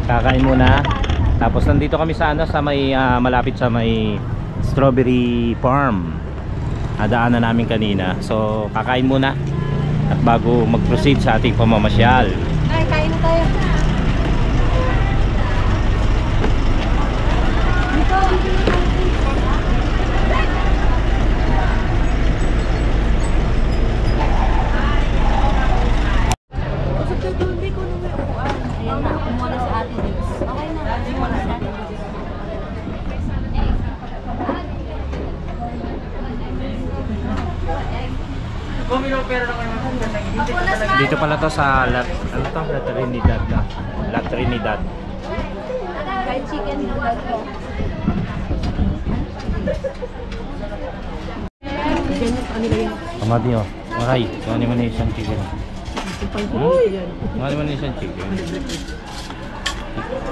Kakain muna. Tapos nandito kami sa ano, sa may malapit sa may strawberry farm. Daanan namin kanina. So kakain muna at bago mag-proceed sa ating pamamasyal. Ay, kain na tayo. Dito pala to sa La Trinidad na. La Trinidad. Fried chicken noodles po. Kamadi oh. Maray, kung ano man na isang chicken. Kung ano man na isang chicken.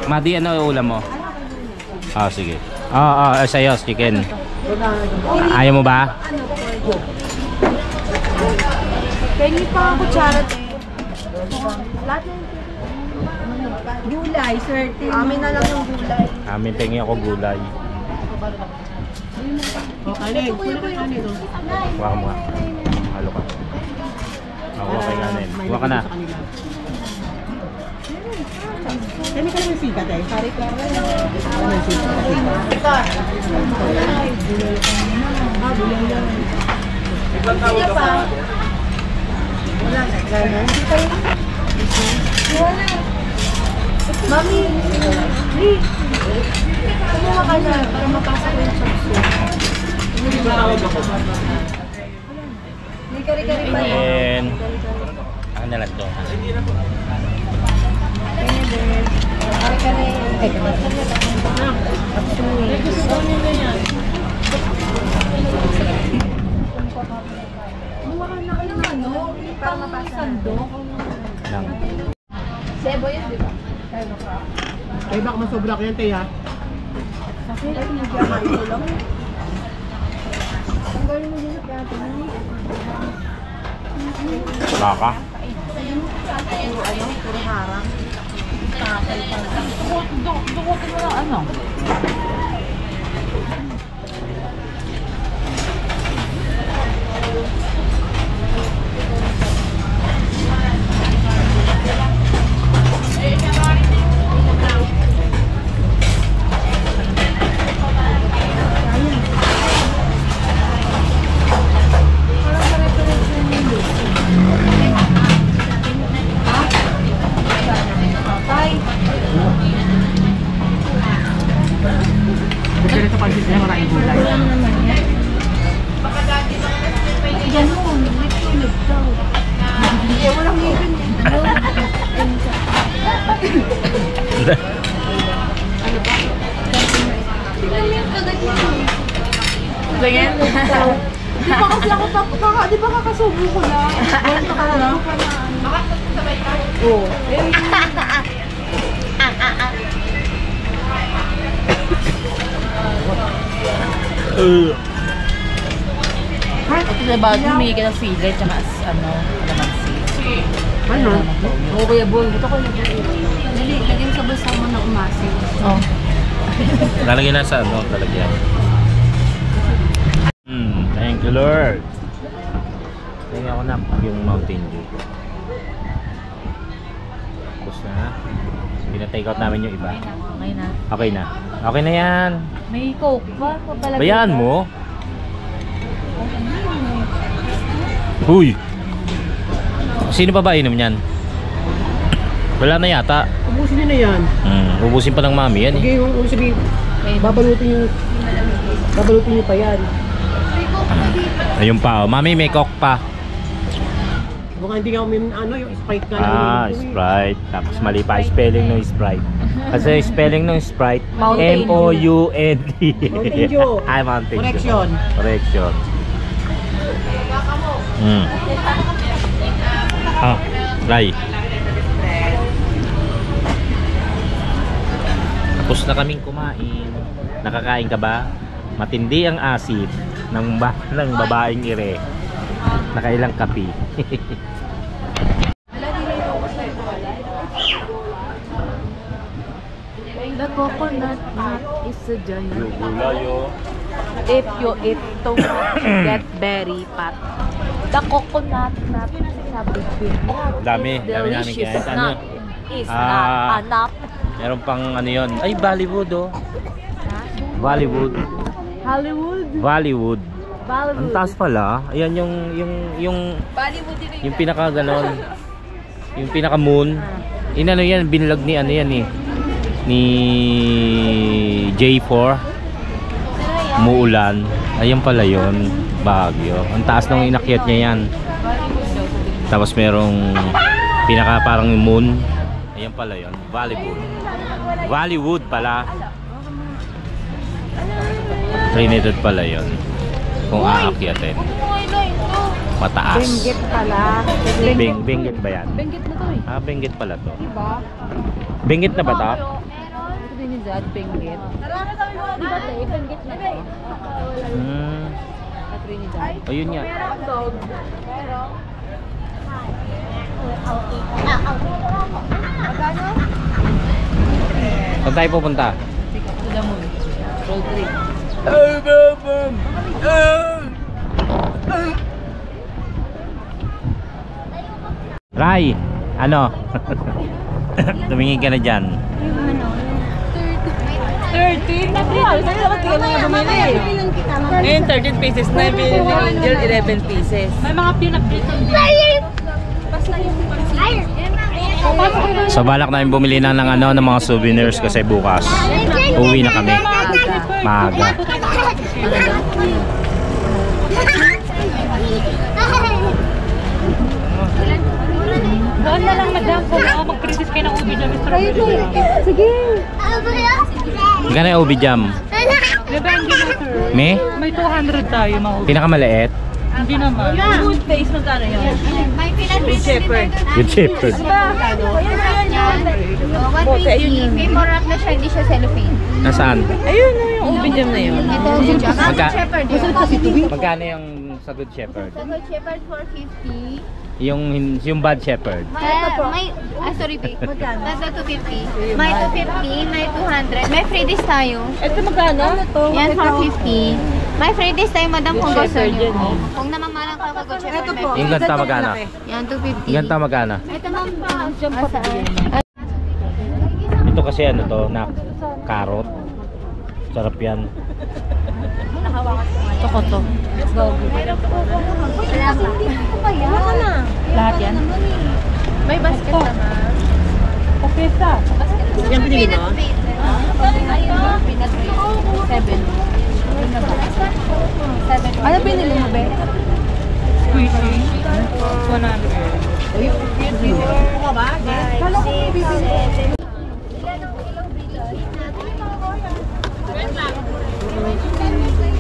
Madi, ano ulam mo? Ah, sige. Sa'yo, chicken. Ayaw mo ba? Pengi pa ang kutsara. Lahat ng gulay, swerte. Amin na lang yung gulay. Amin pengi ako gulay. Kanin. Huwag ka muna. Halo ka. Huwag kay kanin. Huwag ka na. Kami ka naman sikat eh. Pari ka rin. Naman sikat. Sige pa. Wala na. Gano'n. Wala. Mami. Kumuha ka na para mapasok ko yung chopsuit. May kari-kari pa yan. And ano na lang to? Kari-kari. Ay, para mapasok. Lang. Sebo yan, di ba? Ay, baka masobra ko yan, Teya. Kasi ay nagyakain ko lang. Tanggalin mo din sa plato na. Wala ka? Puro harang. Dukutin mo lang ano? Pagkala sa pansit niya, maraming gulay. Ganun, nagtulog daw. Hindi, walang ngipin. Ano ba? Ganyan? Di ba kasi ako di ba kakasubo ko lang? Ganito ka na lang? Makakasabay ka? Oo. Ito na ba, humingi ka ng sili, tsaka ano, kalamansi. Ano? Oo, Kuya Boy. Ito Kuya Boy. Dali, lagyan sa bulsa mo na umasin. Oh. Lalagyan na sa ano, lalagyan. Thank you Lord. Tingnan ako na yung Mountain Dew. Tapos na. Pina-take out namin yung iba. Okay na. Okay na. Okay na yan. May coke ba? Bayaan mo. Uy! Sino pa ba inom yan? Wala na yata. Ubusin niyo na yan. Ubusin pa ng mami yan eh. Okay, sabihin, babalutin niyo pa yan. Ayun pa oh. Mami may coke pa. Baka hindi ka yung Sprite ka lang. Sprite. Tapos mali pa spelling ng Sprite. Kasi spelling ng Sprite Mountain M-O-U-N-T. Mountain Dew. Mountain Dew. Correction. Correction. Try. Tapos na kaming kumain. Nakakain ka ba? Matindi ang asid ng babaeng ire. Nakailang kapi. coconut nut is a giant. Gulayo. If you eat too much, get very fat. The coconut nut is a big nut. Dami, It's dami namin delicious kaya. nut. Is not a nut. Meron pang ano yun. Ay, Bollywood oh. Bollywood. Hollywood. Bollywood. Ang Bollywood. taas pala. Ayan Bollywood din yung pinaka ganon. Yung pinaka moon. Inano yan, binlog ni ano yan eh. Ni J4. Muulan. Ayan pala yun. Baguio. Ang taas nung inakyat niya yan. Tapos merong pinaka parang moon. Ayan pala yun. Bollywood. Bollywood pala. Trinidad pala yun. Kung aakyatin. Mataas. Benguet pala. Benguet ba yan? Benguet na to eh. Ah, Benguet pala to. Diba? Benguet na ba to? Ito din yung dad, Benguet. Diba tayo, Benguet na to? Sa Trinidad. O yun nga. Saan tayo pupunta? To the moon. Road trip. Ray! Ano? Tumingin ka na dyan. 13? Sa'yo dapat ka lang yung bumili. Ngayon 13 pieces na, binili ni Angel 11 pieces. May mga peanut dito. So balak namin bumili na ng ano ng mga souvenirs kasi bukas uwi na kami. Maaga. Doon na lang madam, kung mag-crisis kayo ng ubi dyan, Mr. Sige. Magkano yung ubi jam? Diba hindi na sir? Me? May 200 tayo mga ubi. Pinakamaliit? Hindi naman. Good face, magkano yun? Good shepherd. Good shepherd. 120. May more up na siya, hindi siya cellophane. Nasaan? Ayun na yung ubi jam na yun. Ito, good shepherd. Magkano yung sa good shepherd? Sa good shepherd, 450. Yung bad shepherd? Sorry, babe. Nasa 250. May 250, may 200. May free days tayo. Ito magkano? Yan, 450. May free days tayo, madam, kung gusto nyo. Kung namamalang ka mag-good shepherd. meron. Yung ganta magkano? Yan, 250. Yung ganta magkano? Ito, ma'am. Saan? Ito kasi ano to, na carrot. Sarap yan. Ito ko to. Lahat yan? May basket naman. Kapesa. Yan pinili mo? Peanut brittle. 7. Ano binili mo, be? Squishy. 100. Kala ko may bibili.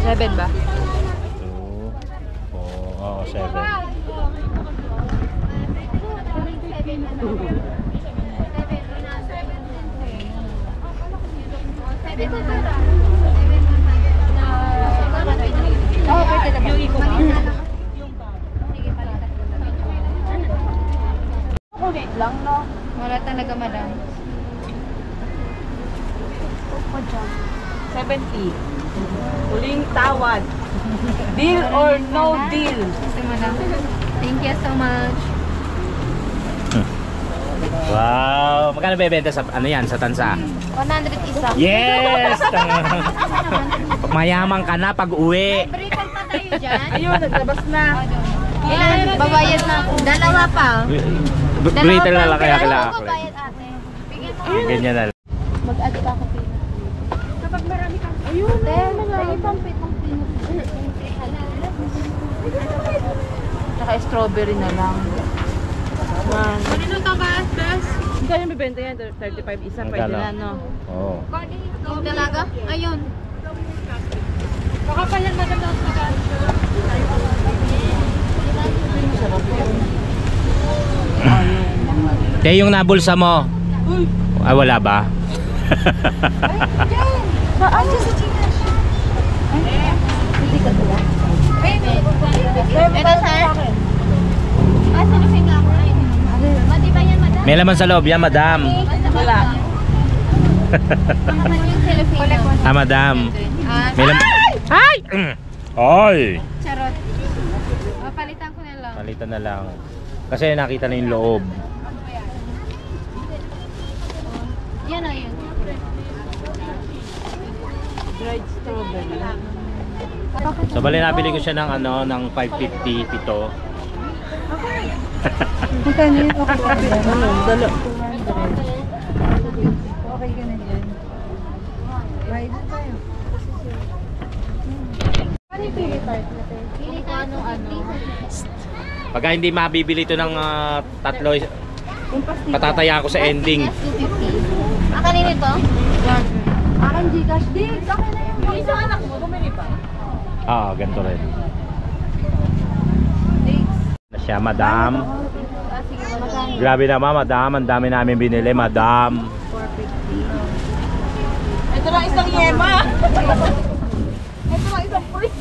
Seven ba? 2, 4, 7. lang, no? Wala talaga, madam. 70. Huling tawad. Deal or no deal? Ito, madam. Thank you so much. Wow! Magkano bebenta sa ano yan, sa tansa? 100 isa. Yes! Mayaman ka na pag uwi. Brittle pa tayo dyan. Ayun, naglabas na. Ilan? Babayad na ako. Dalawa pa. Brittle na lang kaya Dalawa kailangan ko ko. bayad, ate. Bigyan mo. Ganyan na lang. Mag-add pa ako peanut. Kapag marami kang... Ayun, tayo pampit ng peanut. Tsaka strawberry na lang. Kanino to ba, best? Kaya yung bibenta yan, 35 isa, pwede Magkano? na, no? Oo. Yung talaga? Ayun. Makapalan maganda ang pagkain. Kaya yung nabulsa mo? Ay, wala ba? Saan siya sa Gcash? Hindi ka tuwa? Ito, sir? Sinusing ako. Mati ba yan, madam? May laman sa loob yan, madam. Wala. Naman yung Filipino. Ah, madam. Ah, May Ay! Ay! charot. Palitan ko na lang. Palitan na lang. Kasi nakita na yung loob. Yan o yun. Dried strawberry. So bali nabili ko siya ng ano, ng 550 pito. Magkano yun? Okay, ano? Dalo. Okay ka na dyan. Right na tayo. Ano yung pili tart natin? Pili ka ano. Pagka hindi mabibili ito ng tatlo, patataya ako sa ending. 250. Kanino ito? Akin Gcash. Di, akin na yun. Yung isang anak mo, bumili pa. Ah, ganito rin. Na siya, madam. Ah, sige, magkano? Grabe naman, madam. Ang dami namin binili, madam. Ito lang isang yema. Ito lang isang free.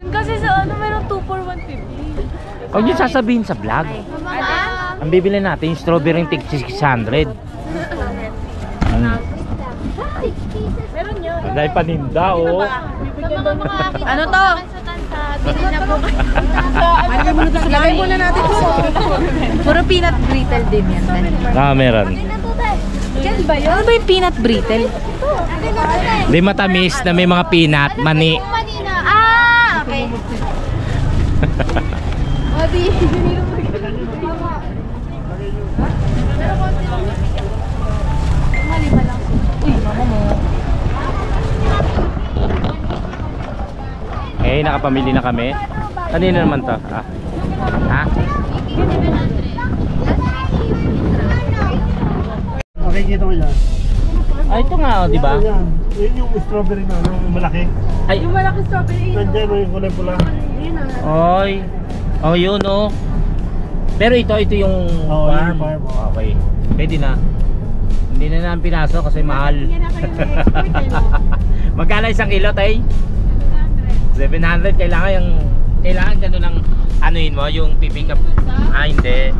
Kasi sa ano, meron 2 for 150. Huwag niyo sasabihin sa vlog. Mama, Ang bibili natin, yung strawberry tig 600. Meron yun. Dahil paninda, oh. ano to? Bili na po. Lagay muna natin ito. Puro peanut brittle din yan. Ah, meron. Yan ba yun? Ano ba yung peanut brittle? Di matamis na may mga peanut, mani. Ah, okay. Obi. Okay, nakapamili na kami. Kanina naman to? Ah. Ha? Okay, kita mo yan. Ah, ito nga, oh, di ba? Yan. Yun yung strawberry na, yung malaki. Ay, Yung malaki strawberry. Nandiyan yung kulay pula. oy. Oh, yun, oh. Pero ito yung Oo, farm. yung farm, oh. Okay. Pwede na. Hindi na namin pinasok kasi mahal. Magkano isang kilo, tay? 700. Kailangan ganun ng anuhin mo, yung pipick up. Ah, hindi.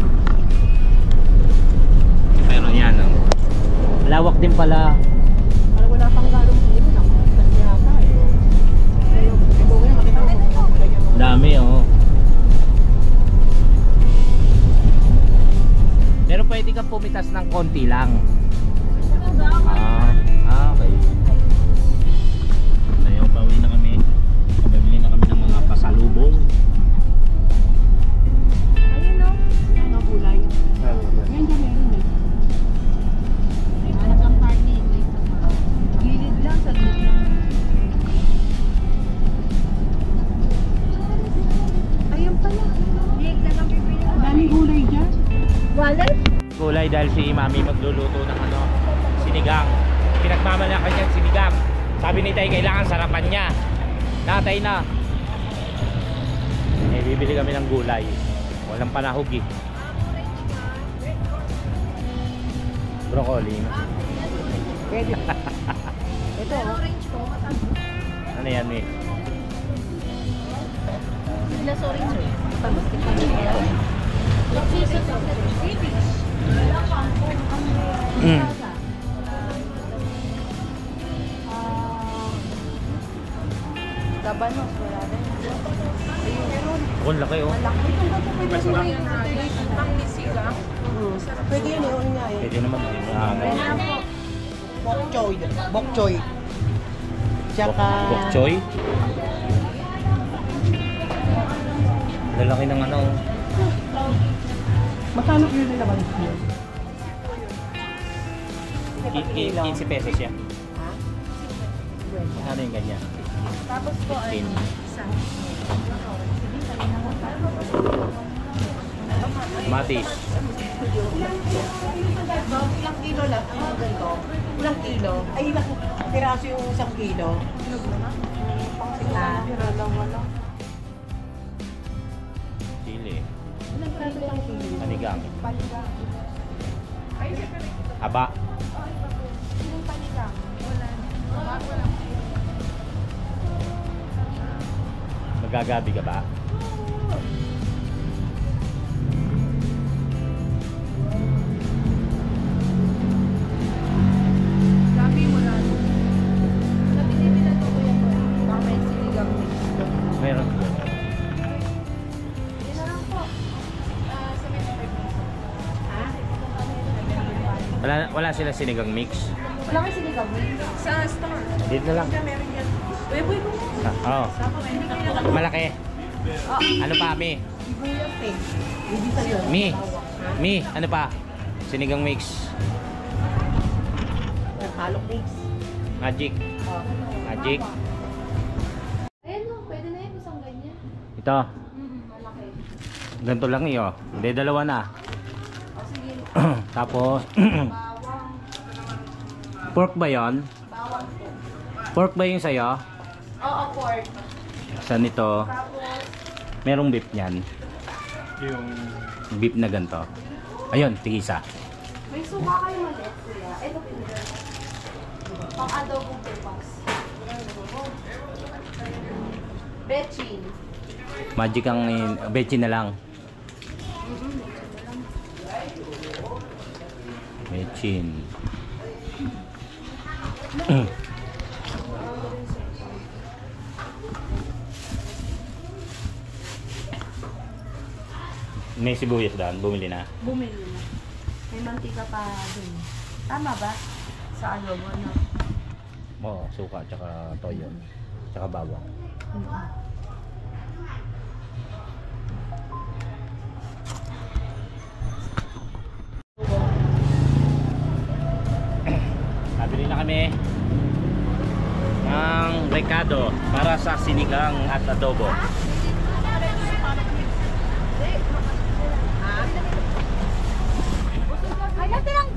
Pero yan, oh. Lawak din pala. Parang wala pang galong kilo. Nakakastas yata eh. Ito ko yung makita mo. Dami, oh. Pero pwede ka pumitas ng konti lang. Okay. Ayaw, pauwi na kami. Pabili na kami ng mga pasalubong. Ayun o. Mga gulay. Yan dyan meron eh. Hanap ang party. Gilid lang, sa gilid lang. Ayun pala. Daming gulay dyan. Wallet? Kulay dahil si Mami magluluto ng ano, sinigang. Pinagmamalakan niya sinigang. Sabi ni Tay, kailangan sarapan niya. Natay na. Eh, bibili kami ng gulay. Walang panahog eh. Broccoli. Pwede. Ito o. Ano yan eh? Plus orange. Labanos, wala rin. Oh, laki oh. Pwede yun eh. Yun nga eh. Pwede naman. Bok choy. Bok choy. Tsaka... Bok choy. Lalaki ng ano. Magkano kilo nila ba? 15 pesos yan. Ano yung ganyan? Tapos po ay 15. Matis. Ilang kilo lang ang ganito? Ilang kilo? Ay, ilang piraso yung 1 kilo? Chili. Panigang. Haba. Magagabi ka ba? Wala sila sinigang mix. Wala kasi sinigang. Sa store. Dito na lang. Meron yan. Uy, Oo. Malaki. Ano pa, Mi? Sibuyas eh. Hindi sa yun. Mi, ano pa? Sinigang mix. Halok mix. Magic. Magic. Ayun o, pwede na yun isang ganyan. Ito. Malaki. Ganito lang iyo. Hindi, dalawa na. O sige, Tapos, bawang. pork ba yon? Bawang po. Pork ba yung sa'yo? Oo, pork. Saan ito? Tapos, Merong beef niyan. Yung... Beef na ganito. Ayun, tigisa. may suka kayo maliit kuya. Ito pinag. Pang adobong pepas. Bechin. Magic ang bechin na lang. Bechin. May sibuyas daan, bumili na. Bumili na. May mantika pa dun. Tama ba? Sa adobo, no? Oo, suka, tsaka toyo. Tsaka bawang. Nabili na kami ng recado para sa sinigang at adobo. Ay, natin lang.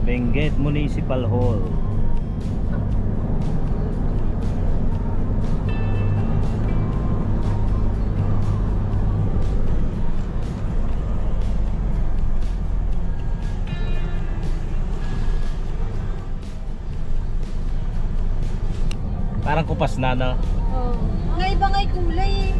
Benguet Municipal Hall. Parang kupas na, no? Oh. Nga iba nga'y kulay eh.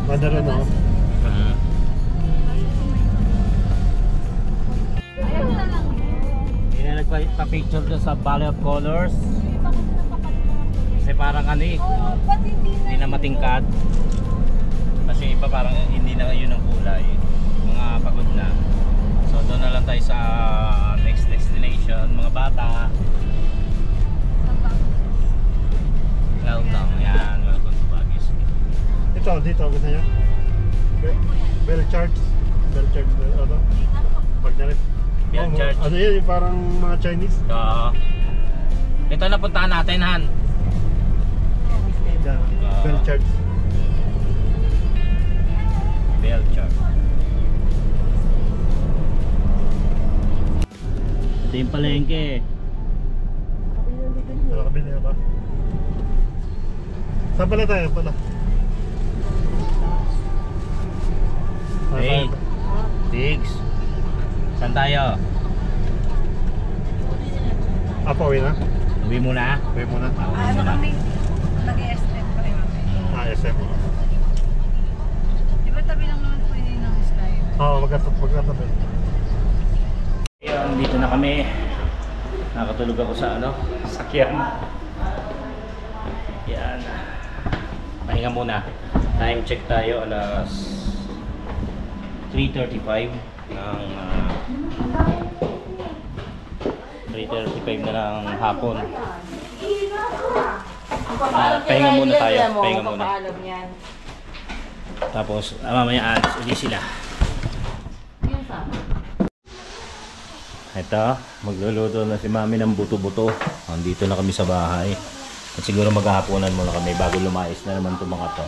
Madara no? Ayan na lang. Hindi na nagpa-picture doon sa Valley of Colors. Kasi parang ano eh, Oh, ba't hindi hindi na matingkad. Kasi iba parang hindi na yun ang kulay. Mga pagod na. So doon na lang tayo sa next destination. Mga bata. Cloud lang. Yan. Welcome to Baguio City. Ito, dito, gusto niya? Bell charge. Bell charge, ano? Pag nalit. Bell charge. Ano yun, yung parang mga Chinese? So, ito na puntahan natin, Han. Yan, bell charge. Bell charge. Ito yung palengke. Nakakabili na ba? Saan pala tayo pala? Hey, Tigs. Saan tayo? Pauwi na? Uwi muna. Uwi muna. Uwi muna. Nag-i-step pa rin kami. SM. Di ba tabi lang naman pwede ng sky? Oo, magkatabi. Ayun, dito na kami. Nakatulog ako sa ano, sakyan. Yan. Pahinga muna. Time check tayo, alas 3:35 ng 3:35 na ng hapon. Pahinga muna tayo. Pahinga muna. Tapos mamaya alis ulit sila. Ito, magluluto na si Mami ng buto-buto. Andito na kami sa bahay. At siguro maghahaponan muna kami bago lumayas na naman itong mga to.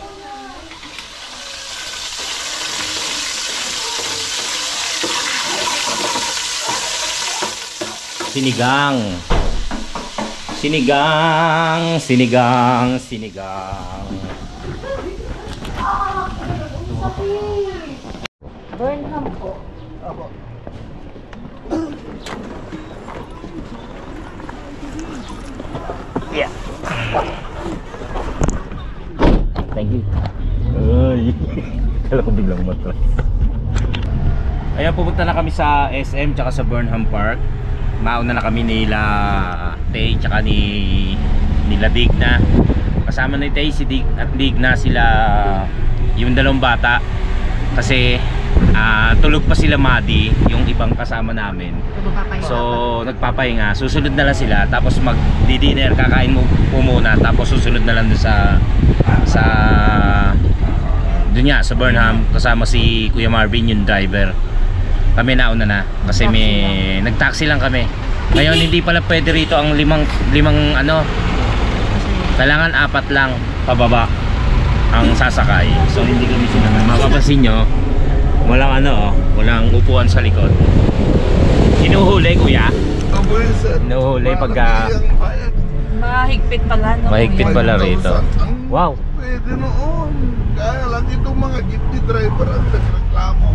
sinigang. Sinigang, sinigang, sinigang. Burnham po. Yeah. Thank you. Ay, kala ko biglang matras. Ayan, pupunta na kami sa SM tsaka sa Burnham Park. Mauna na kami nila Tay tsaka nila Digna. Kasama ni Tay si at Digna sila, yung dalawang bata. Kasi tulog pa sila Madi, yung ibang kasama namin. So nagpapahinga, susunod na lang sila. Tapos magdi-dinner, kakain mo po muna. Tapos susunod na lang dun sa dun nga, sa Burnham. Kasama si Kuya Marvin, yung driver. Kami nauna na kasi may nag-taxi lang kami. Ngayon hindi pala pwede rito ang limang ano. Kailangan 4 lang pababa ang sasakay. So hindi kami sinakay. Mapapansin nyo, walang walang upuan sa likod. Hinuhuli, kuya? Hinuhuli pagka Mahigpit pala, no? mahigpit pala rito. Wow. Pwede noon. Kaya lang itong mga jeepney driver ang nagreklamo.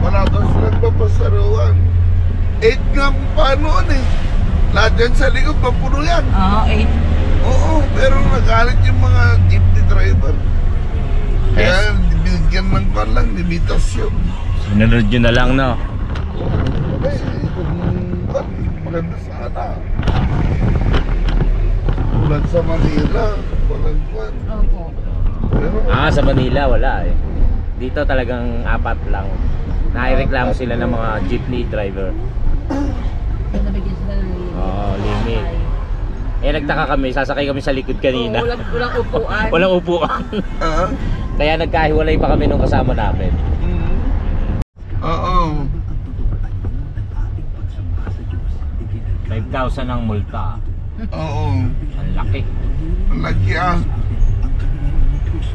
Wala daw silang papasaruan. 8 nga pa noon eh. Lahat yan sa likod, mapuno yan. Oo, 8. Oo, pero nagalit yung mga jeepney driver. Kaya binigyan ng lang, limitasyon. Sinunod nyo na lang, no? Maganda sana. Tulad sa Manila, walang kwan. Opo. Pero Sa Manila wala eh. Dito talagang 4 lang. Naireklamo sila ng mga jeepney driver. Nabigyan sila ng Limit. Nagtaka kami, sasakay kami sa likod kanina. Walang upuan. Walang upuan. ah, Kaya nagkahiwalay pa kami nung kasama namin. oo. 5,000 ang multa. Oo. Ang laki. Ang laki ah.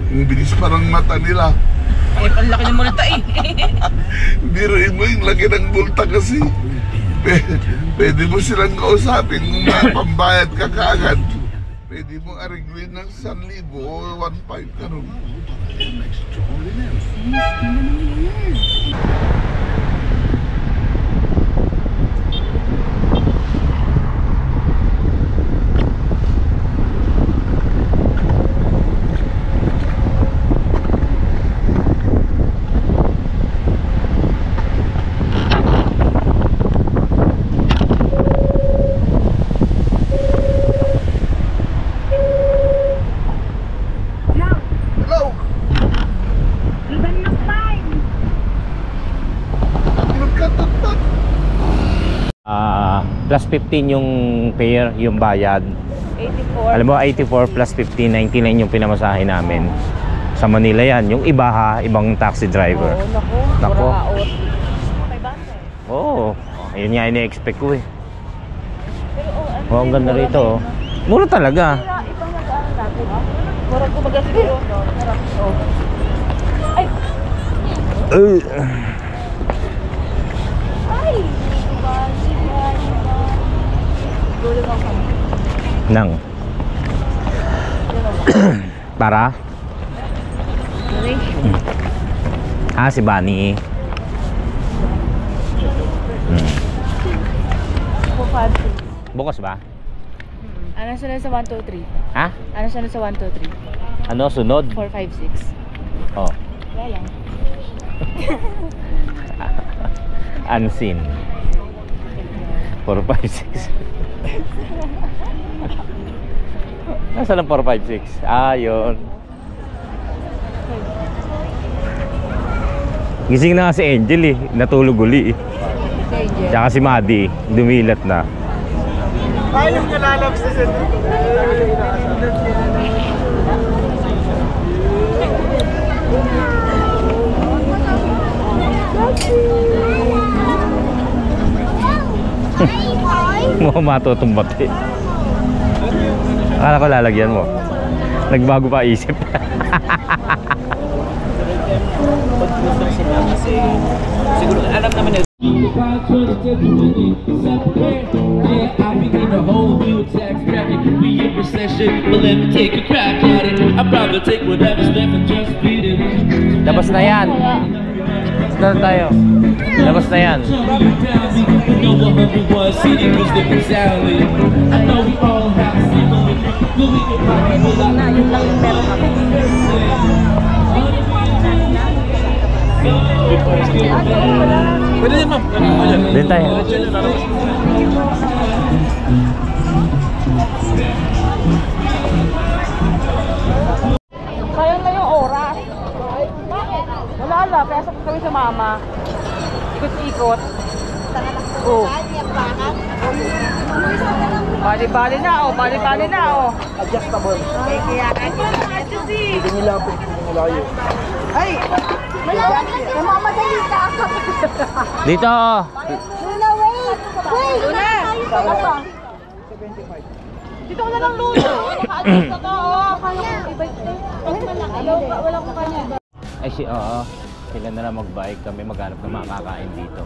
Ang bilis parang mata nila. Ang laki ng multa eh. Biruin mo yung laki ng multa kasi. Pwede mo silang kausapin kung may pambayad ka kaagad. Pwede mo ariguin ng 1,000 o 1,500 ka rin. Hello? Nagkatatat. Plus 15 yung fare, yung bayad. 84. Alam mo, 84 plus 15, 99 yung pinamasahe namin. Sa Manila yan. Yung iba ibang taxi driver. Nako. Oo. Ayun nga ini-expect ko eh. Oh, ang ganda rito. Mura talaga. Ibang nag-aaral natin. Murag ko magasiguro. Ay! Ay! Gulo lang kami. Nang. Para? Si Bunny. Bukas ba? Ano sunod sa 1, 2, 3? Ha? Ano sunod sa 1, 2, 3? Ano sunod? 4, 5, 6. Oh. Wala lang. Unseen. 4, 5, 6. Nasaan ang 4, 5, 6? Yun. Gising na nga si Angel eh. Natulog uli eh. Tsaka si Madi. Dumilat na. Ayos ka lalabs sa center. Mukhang matutumbat eh. Akala ko lalagyan mo. Nagbago pa isip. Siguro alam naman The contrast to the winning separate. Yeah, I begin a whole new tax bracket. We in recession, but let me take a crack at it. I'd rather take whatever's left and just beat it. Labas na yan. Saan tayo? Labas na yan. You know what 101 city was the mentality. I know we all have similar, but we can probably pull out. Yun lang yung meron kami. Pwede din, ma'am. Din tayo. Sayang na yung oras. Wala lang, kaya sa kami sa mama. Ikot-ikot. Oh. Bali-bali na, oh. Bali-bali na, oh. Adjustable. Kaya kasi. Hindi nilapit, hindi nilayo. Ay! Namamadali ka ako. Dito. Luna, wait! Wait! Luna! Dito ko na lang, Luna. Naka-adjust na to, oh. Kaya ko i-bike na. Wala ko kanya. Ay, oo. Sila na lang mag-bike. Kami maghanap ng makakain dito.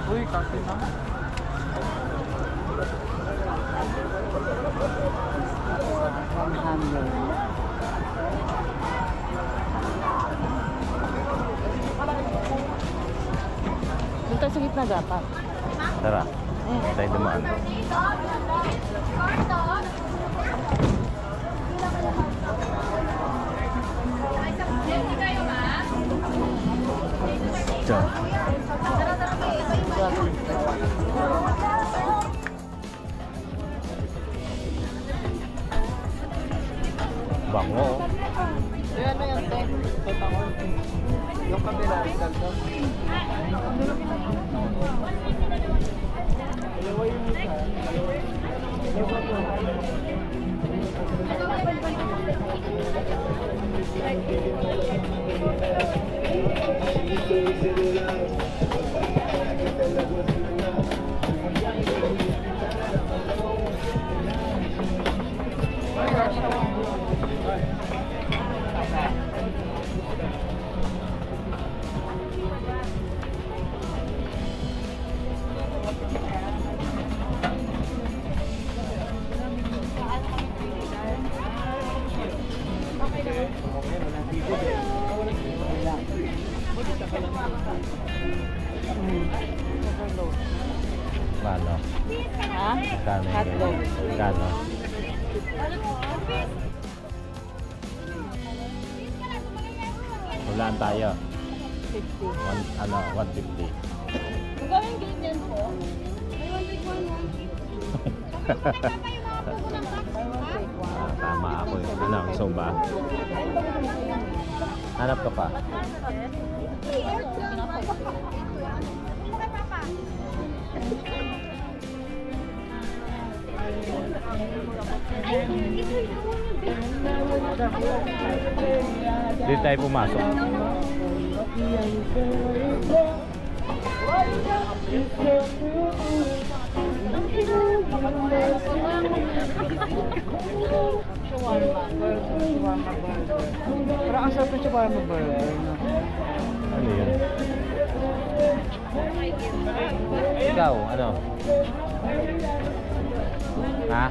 Uy, kasi na. Doon tayo sa gitna dapat. Tara. Tayo dumaan. Ito. Bango. Ayan na yan, te. Yung kabila, dito. Kano? Ha? Kano? Hotdog. Kano? Hulaan tayo. 150. Gawin ganyan po. May 1 Tama ako eh. Ano, gusto mo ba? Hanap ka pa. Dito tayo pumasok. Parang ang sarap na siya para mag-burger. Ano yun? Ikaw, ano? Ha?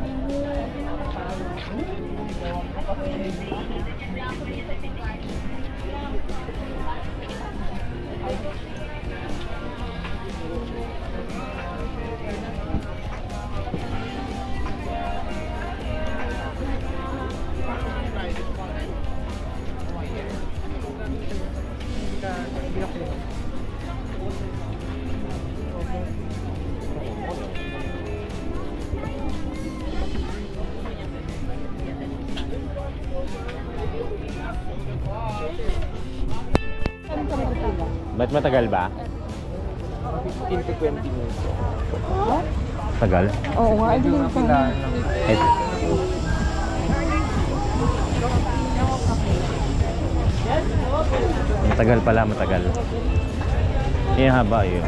Ba't matagal ba? 15 to 20 minutes. Tagal? Oo nga, hindi ko pa. Eh, matagal pala, matagal. Yung haba yun.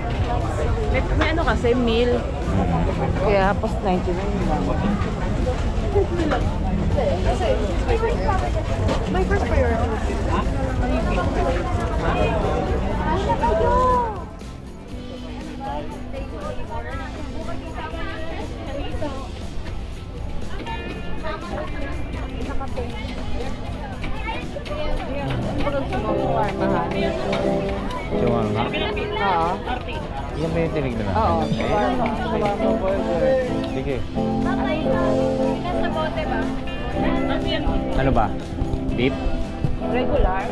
May ano kasi, meal. Kaya post 99 lang. My first priority. Ay, na kayo! Shawarma. Oo. Yan ba yung tinignan natin? Oo. Shawarma burger. Sige. Nasa bote ba? Ano ba? Beef? Regular.